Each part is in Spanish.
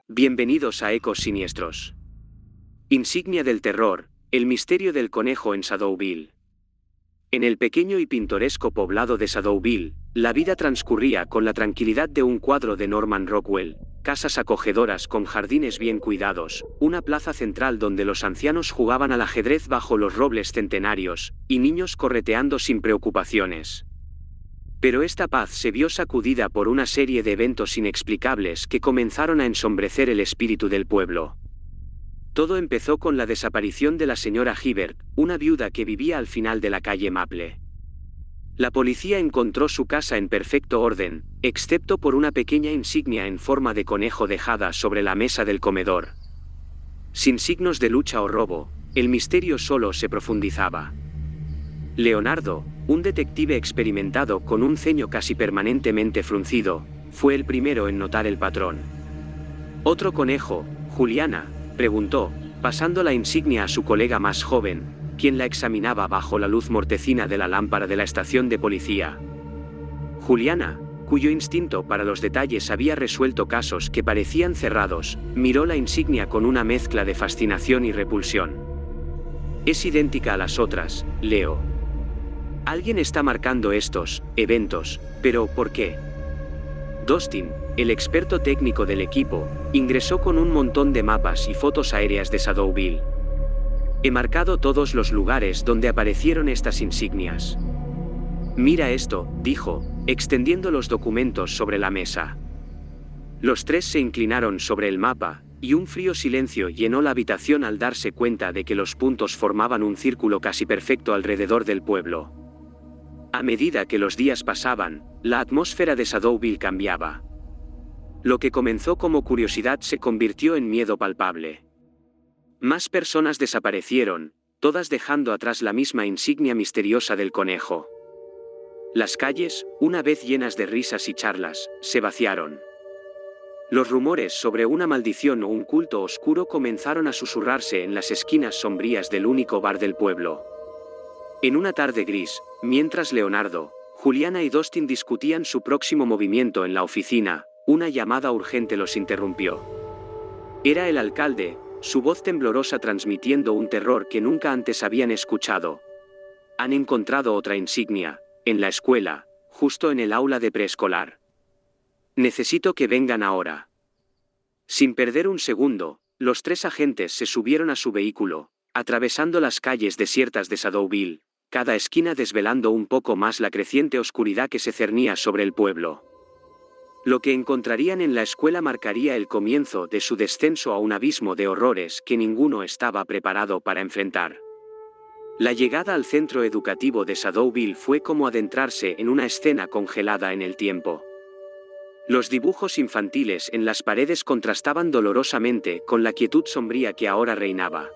Bienvenidos a Ecos Siniestros. Insignia del terror, el misterio del conejo en Shadowville. En el pequeño y pintoresco poblado de Shadowville, la vida transcurría con la tranquilidad de un cuadro de Norman Rockwell, casas acogedoras con jardines bien cuidados, una plaza central donde los ancianos jugaban al ajedrez bajo los robles centenarios, y niños correteando sin preocupaciones. Pero esta paz se vio sacudida por una serie de eventos inexplicables que comenzaron a ensombrecer el espíritu del pueblo. Todo empezó con la desaparición de la señora Hibbert, una viuda que vivía al final de la calle Maple. La policía encontró su casa en perfecto orden, excepto por una pequeña insignia en forma de conejo dejada sobre la mesa del comedor. Sin signos de lucha o robo, el misterio solo se profundizaba. Leonardo, un detective experimentado con un ceño casi permanentemente fruncido, fue el primero en notar el patrón. ¿Otro conejo, Juliana?, preguntó, pasando la insignia a su colega más joven, quien la examinaba bajo la luz mortecina de la lámpara de la estación de policía. Juliana, cuyo instinto para los detalles había resuelto casos que parecían cerrados, miró la insignia con una mezcla de fascinación y repulsión. Es idéntica a las otras, Leo. Alguien está marcando estos eventos, pero ¿por qué? Dustin, el experto técnico del equipo, ingresó con un montón de mapas y fotos aéreas de Shadowville. He marcado todos los lugares donde aparecieron estas insignias. Mira esto, dijo, extendiendo los documentos sobre la mesa. Los tres se inclinaron sobre el mapa, y un frío silencio llenó la habitación al darse cuenta de que los puntos formaban un círculo casi perfecto alrededor del pueblo. A medida que los días pasaban, la atmósfera de Shadowville cambiaba. Lo que comenzó como curiosidad se convirtió en miedo palpable. Más personas desaparecieron, todas dejando atrás la misma insignia misteriosa del conejo. Las calles, una vez llenas de risas y charlas, se vaciaron. Los rumores sobre una maldición o un culto oscuro comenzaron a susurrarse en las esquinas sombrías del único bar del pueblo. En una tarde gris, mientras Leonardo, Juliana y Dustin discutían su próximo movimiento en la oficina, una llamada urgente los interrumpió. Era el alcalde, su voz temblorosa transmitiendo un terror que nunca antes habían escuchado. Han encontrado otra insignia, en la escuela, justo en el aula de preescolar. Necesito que vengan ahora. Sin perder un segundo, los tres agentes se subieron a su vehículo, atravesando las calles desiertas de Shadowville, cada esquina desvelando un poco más la creciente oscuridad que se cernía sobre el pueblo. Lo que encontrarían en la escuela marcaría el comienzo de su descenso a un abismo de horrores que ninguno estaba preparado para enfrentar. La llegada al centro educativo de Shadowville fue como adentrarse en una escena congelada en el tiempo. Los dibujos infantiles en las paredes contrastaban dolorosamente con la quietud sombría que ahora reinaba.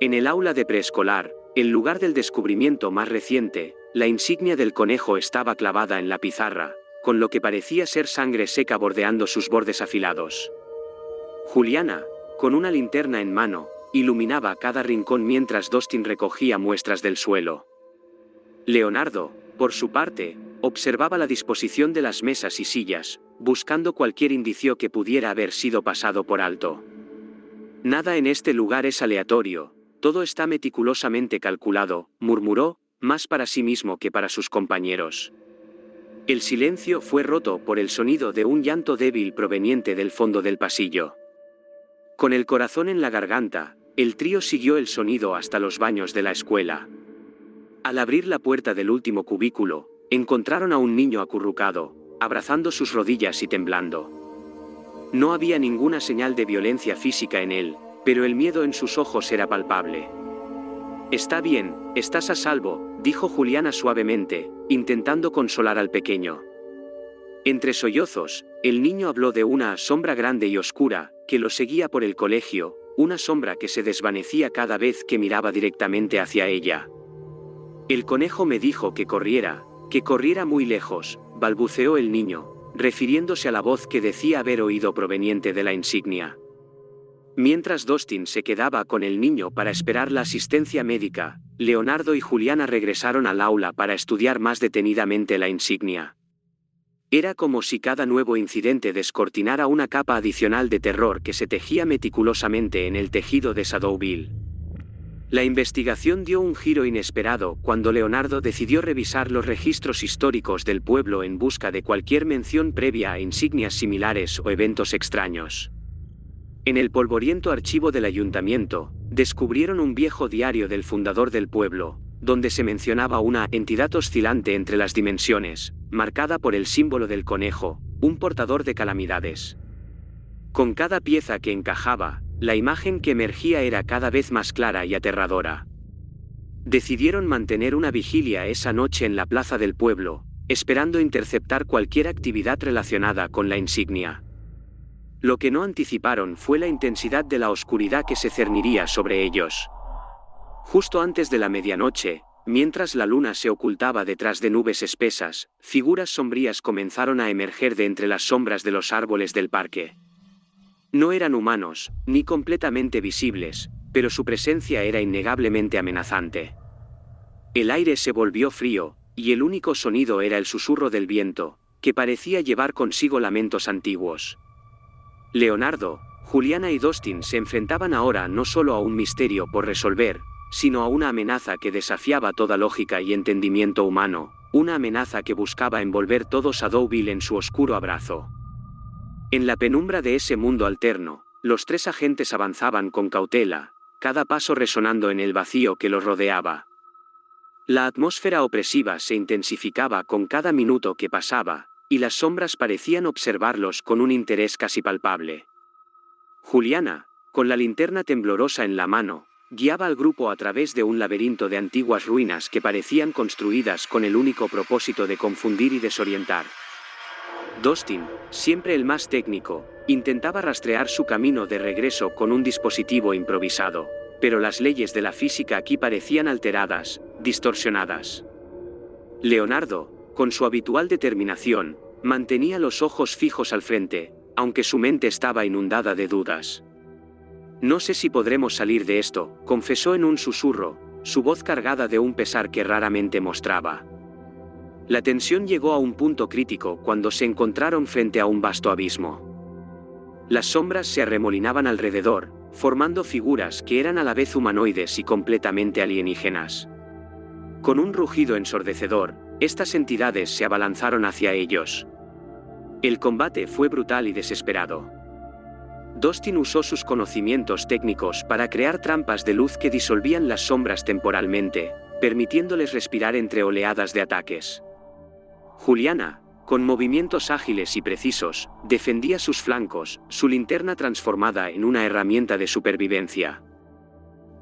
En el aula de preescolar, el lugar del descubrimiento más reciente, la insignia del conejo estaba clavada en la pizarra, con lo que parecía ser sangre seca bordeando sus bordes afilados. Juliana, con una linterna en mano, iluminaba cada rincón mientras Dustin recogía muestras del suelo. Leonardo, por su parte, observaba la disposición de las mesas y sillas, buscando cualquier indicio que pudiera haber sido pasado por alto. Nada en este lugar es aleatorio, todo está meticulosamente calculado, murmuró, más para sí mismo que para sus compañeros. El silencio fue roto por el sonido de un llanto débil proveniente del fondo del pasillo. Con el corazón en la garganta, el trío siguió el sonido hasta los baños de la escuela. Al abrir la puerta del último cubículo, encontraron a un niño acurrucado, abrazando sus rodillas y temblando. No había ninguna señal de violencia física en él, pero el miedo en sus ojos era palpable. Está bien, estás a salvo, dijo Juliana suavemente, intentando consolar al pequeño. Entre sollozos, el niño habló de una sombra grande y oscura, que lo seguía por el colegio, una sombra que se desvanecía cada vez que miraba directamente hacia ella. El conejo me dijo que corriera muy lejos, balbuceó el niño, refiriéndose a la voz que decía haber oído proveniente de la insignia. Mientras Dustin se quedaba con el niño para esperar la asistencia médica, Leonardo y Juliana regresaron al aula para estudiar más detenidamente la insignia. Era como si cada nuevo incidente descortinara una capa adicional de terror que se tejía meticulosamente en el tejido de Shadowville. La investigación dio un giro inesperado cuando Leonardo decidió revisar los registros históricos del pueblo en busca de cualquier mención previa a insignias similares o eventos extraños. En el polvoriento archivo del ayuntamiento, descubrieron un viejo diario del fundador del pueblo, donde se mencionaba una entidad oscilante entre las dimensiones, marcada por el símbolo del conejo, un portador de calamidades. Con cada pieza que encajaba, la imagen que emergía era cada vez más clara y aterradora. Decidieron mantener una vigilia esa noche en la plaza del pueblo, esperando interceptar cualquier actividad relacionada con la insignia. Lo que no anticiparon fue la intensidad de la oscuridad que se cerniría sobre ellos. Justo antes de la medianoche, mientras la luna se ocultaba detrás de nubes espesas, figuras sombrías comenzaron a emerger de entre las sombras de los árboles del parque. No eran humanos, ni completamente visibles, pero su presencia era innegablemente amenazante. El aire se volvió frío, y el único sonido era el susurro del viento, que parecía llevar consigo lamentos antiguos. Leonardo, Juliana y Dustin se enfrentaban ahora no solo a un misterio por resolver, sino a una amenaza que desafiaba toda lógica y entendimiento humano, una amenaza que buscaba envolver todo Shadowville en su oscuro abrazo. En la penumbra de ese mundo alterno, los tres agentes avanzaban con cautela, cada paso resonando en el vacío que los rodeaba. La atmósfera opresiva se intensificaba con cada minuto que pasaba, y las sombras parecían observarlos con un interés casi palpable. Juliana, con la linterna temblorosa en la mano, guiaba al grupo a través de un laberinto de antiguas ruinas que parecían construidas con el único propósito de confundir y desorientar. Dustin, siempre el más técnico, intentaba rastrear su camino de regreso con un dispositivo improvisado, pero las leyes de la física aquí parecían alteradas, distorsionadas. Leonardo, con su habitual determinación, mantenía los ojos fijos al frente, aunque su mente estaba inundada de dudas. «No sé si podremos salir de esto», confesó en un susurro, su voz cargada de un pesar que raramente mostraba. La tensión llegó a un punto crítico cuando se encontraron frente a un vasto abismo. Las sombras se arremolinaban alrededor, formando figuras que eran a la vez humanoides y completamente alienígenas. Con un rugido ensordecedor, estas entidades se abalanzaron hacia ellos. El combate fue brutal y desesperado. Dustin usó sus conocimientos técnicos para crear trampas de luz que disolvían las sombras temporalmente, permitiéndoles respirar entre oleadas de ataques. Juliana, con movimientos ágiles y precisos, defendía sus flancos, su linterna transformada en una herramienta de supervivencia.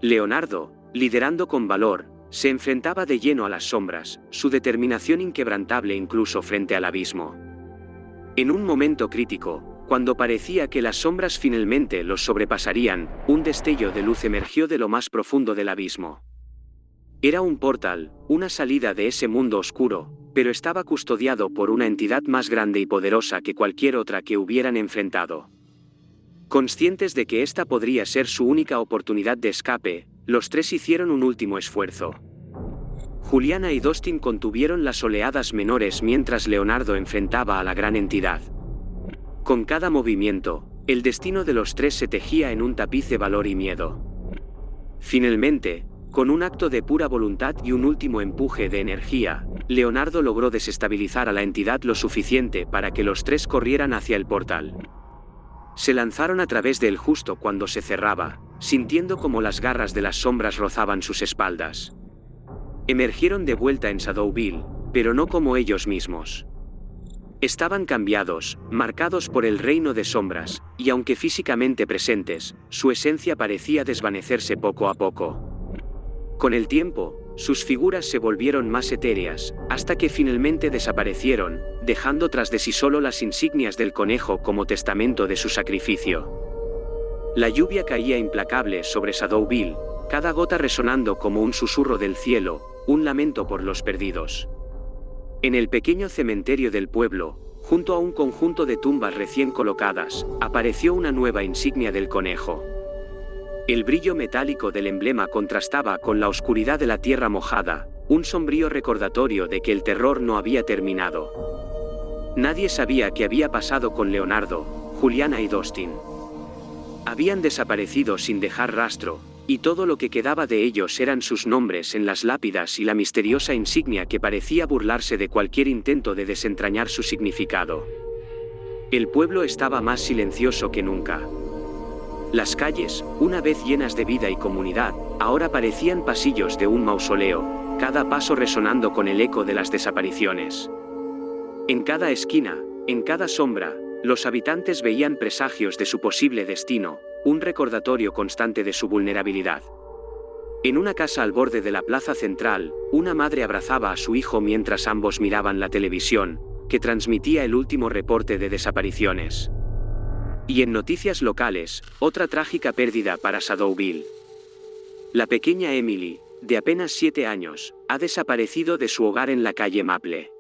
Leonardo, liderando con valor, se enfrentaba de lleno a las sombras, su determinación inquebrantable incluso frente al abismo. En un momento crítico, cuando parecía que las sombras finalmente los sobrepasarían, un destello de luz emergió de lo más profundo del abismo. Era un portal, una salida de ese mundo oscuro, pero estaba custodiado por una entidad más grande y poderosa que cualquier otra que hubieran enfrentado. Conscientes de que esta podría ser su única oportunidad de escape, los tres hicieron un último esfuerzo. Juliana y Dustin contuvieron las oleadas menores mientras Leonardo enfrentaba a la gran entidad. Con cada movimiento, el destino de los tres se tejía en un tapiz de valor y miedo. Finalmente, con un acto de pura voluntad y un último empuje de energía, Leonardo logró desestabilizar a la entidad lo suficiente para que los tres corrieran hacia el portal. Se lanzaron a través de él justo cuando se cerraba, sintiendo como las garras de las sombras rozaban sus espaldas. Emergieron de vuelta en Shadowville, pero no como ellos mismos. Estaban cambiados, marcados por el reino de sombras, y aunque físicamente presentes, su esencia parecía desvanecerse poco a poco. Con el tiempo, sus figuras se volvieron más etéreas, hasta que finalmente desaparecieron, dejando tras de sí solo las insignias del conejo como testamento de su sacrificio. La lluvia caía implacable sobre Shadowville, cada gota resonando como un susurro del cielo, un lamento por los perdidos. En el pequeño cementerio del pueblo, junto a un conjunto de tumbas recién colocadas, apareció una nueva insignia del conejo. El brillo metálico del emblema contrastaba con la oscuridad de la tierra mojada, un sombrío recordatorio de que el terror no había terminado. Nadie sabía qué había pasado con Leonardo, Juliana y Dustin. Habían desaparecido sin dejar rastro, y todo lo que quedaba de ellos eran sus nombres en las lápidas y la misteriosa insignia que parecía burlarse de cualquier intento de desentrañar su significado. El pueblo estaba más silencioso que nunca. Las calles, una vez llenas de vida y comunidad, ahora parecían pasillos de un mausoleo, cada paso resonando con el eco de las desapariciones. En cada esquina, en cada sombra, los habitantes veían presagios de su posible destino, un recordatorio constante de su vulnerabilidad. En una casa al borde de la plaza central, una madre abrazaba a su hijo mientras ambos miraban la televisión, que transmitía el último reporte de desapariciones. Y en noticias locales, otra trágica pérdida para Shadowville. La pequeña Emily, de apenas 7 años, ha desaparecido de su hogar en la calle Maple.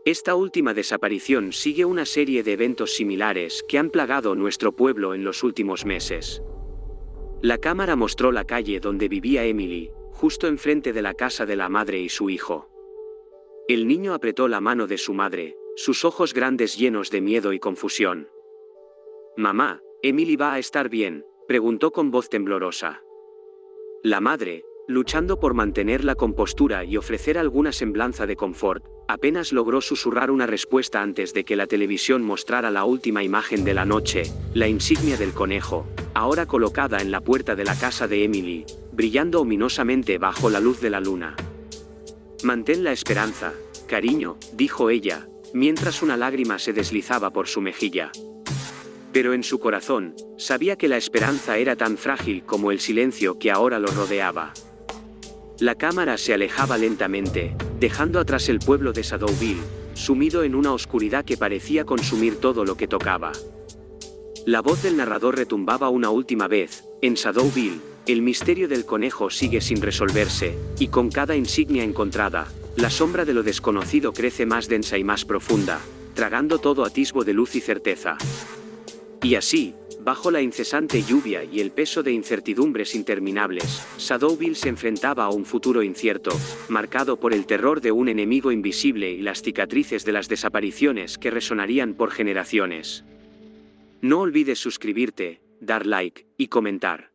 Esta última desaparición sigue una serie de eventos similares que han plagado nuestro pueblo en los últimos meses. La cámara mostró la calle donde vivía Emily, justo enfrente de la casa de la madre y su hijo. El niño apretó la mano de su madre, sus ojos grandes llenos de miedo y confusión. «Mamá, ¿Emily va a estar bien?», preguntó con voz temblorosa. La madre, luchando por mantener la compostura y ofrecer alguna semblanza de confort, apenas logró susurrar una respuesta antes de que la televisión mostrara la última imagen de la noche, la insignia del conejo, ahora colocada en la puerta de la casa de Emily, brillando ominosamente bajo la luz de la luna. «Mantén la esperanza, cariño», dijo ella, mientras una lágrima se deslizaba por su mejilla. Pero en su corazón, sabía que la esperanza era tan frágil como el silencio que ahora lo rodeaba. La cámara se alejaba lentamente, dejando atrás el pueblo de Shadowville, sumido en una oscuridad que parecía consumir todo lo que tocaba. La voz del narrador retumbaba una última vez: «En Shadowville, el misterio del conejo sigue sin resolverse, y con cada insignia encontrada, la sombra de lo desconocido crece más densa y más profunda, tragando todo atisbo de luz y certeza». Y así, bajo la incesante lluvia y el peso de incertidumbres interminables, Shadowville se enfrentaba a un futuro incierto, marcado por el terror de un enemigo invisible y las cicatrices de las desapariciones que resonarían por generaciones. No olvides suscribirte, dar like y comentar.